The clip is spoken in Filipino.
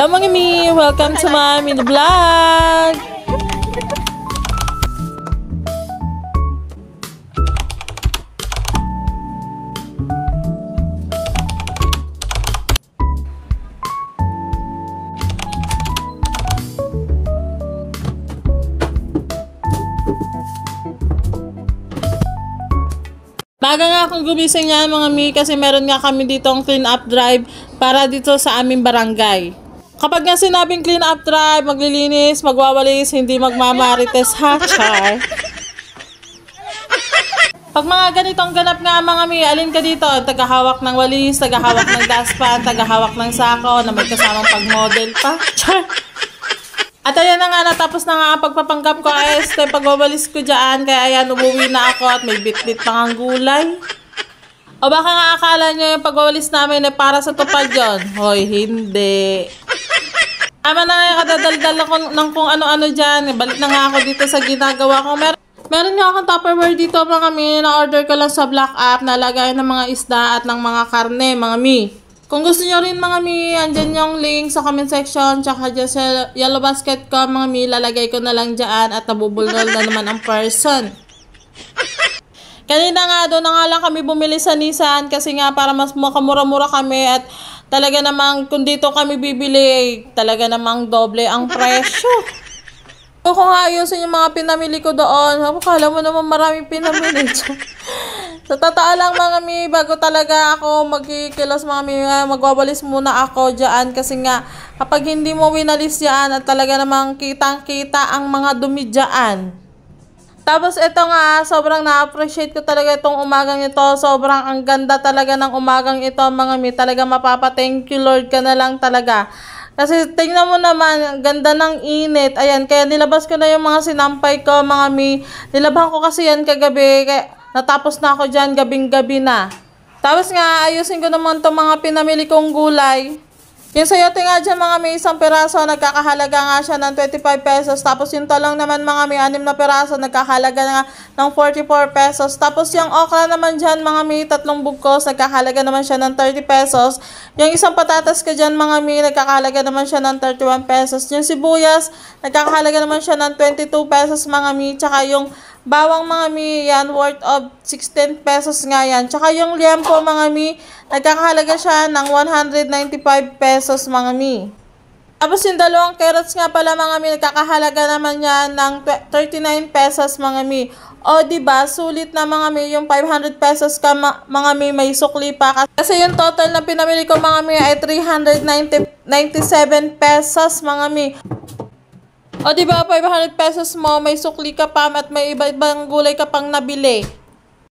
Mga mi, welcome to my mini vlog. Baga nga akong gumising niya mga mi kasi meron nga kami ditong clean up drive para dito sa aming barangay. Kapag nga sinabing clean up drive, maglilinis, magwawalis, hindi magmamarites ha, char. Pag mga ganitong ganap nga mga mi, alin ka dito? Tagahawak ng walis, tagahawak ng dustpan, tagahawak ng sako na may kasamang pag-model pa, char. At ayan na nga, natapos na nga ang pagpapanggap ko ay pagwawalis ko dyan. Kaya ayan, umuwi na ako at may bit-bit pang ang gulay. O baka nga akala nyo yung pagwawalis namin ay para sa tupad yun. Hoy, hindi. Ama na nga, kadadaldal ako ng kung ano-ano dyan. Balik na nga ako dito sa ginagawa ko. Meron nga akong Tupperware dito mga mi. Na-order ko lang sa Black App na lagay ng mga isda at ng mga karne mga mi. Kung gusto nyo rin mga mi, andyan yung link sa comment section, tsaka dyan sa yellow basket ko mga mi, lalagay ko na lang dyan at nabubulnol na naman ang person. Kanina nga, doon na nga lang kami bumili sa Nissan kasi nga para mas makamura-mura kami at talaga namang kung dito kami bibili, talaga namang doble ang presyo. Kung nga ayusin yung mga pinamili ko doon, kala mo naman maraming pinamili. Sa totoo lang mga mi, bago talaga ako magkikilos mga mi, magwawalis muna ako dyan kasi nga kapag hindi mo winalis dyan at talaga namang kitang-kita ang mga dumi dyan. Tapos ito nga, sobrang na-appreciate ko talaga itong umagang ito. Sobrang ang ganda talaga ng umagang ito mga mi. Talaga mapapa-thank you Lord ka na lang talaga. Kasi tingnan mo naman, ang ganda ng init. Ayan, kaya nilabas ko na yung mga sinampay ko mga mi. Nilaban ko kasi yan kagabi. Kaya natapos na ako dyan, gabing-gabi na. Tapos nga, ayusin ko naman itong mga pinamili kong gulay. Yung sayote nga dyan, mga may isang peraso, nagkakahalaga nga siya ng 25 pesos. Tapos yung talong naman, mga may 6 na peraso, nagkakahalaga nga ng 44 pesos. Tapos yung okra naman dyan, mga may 3 bugkos, nagkakahalaga naman siya ng 30 pesos. Yung isang patatas ka dyan, mga may, nagkakahalaga naman siya ng 31 pesos. Yung sibuyas, nagkakahalaga naman siya ng 22 pesos, mga may. Tsaka yung bawang mga mi, yan, worth of 16 pesos nga yan. Tsaka yung liempo mga mi, nagkakahalaga siya ng 195 pesos mga mi. Tapos yung dalawang carrots nga pala mga mi, nagkakahalaga naman yan ng 39 pesos mga mi. O diba, sulit na mga mi, yung 500 pesos ka mga mi, may sukli pa. Kasi yung total na pinamili ko mga mi ay 397 pesos mga mi. O diba, 500 pesos mo, may sukli ka pa at may iba-ibang gulay ka pang nabili.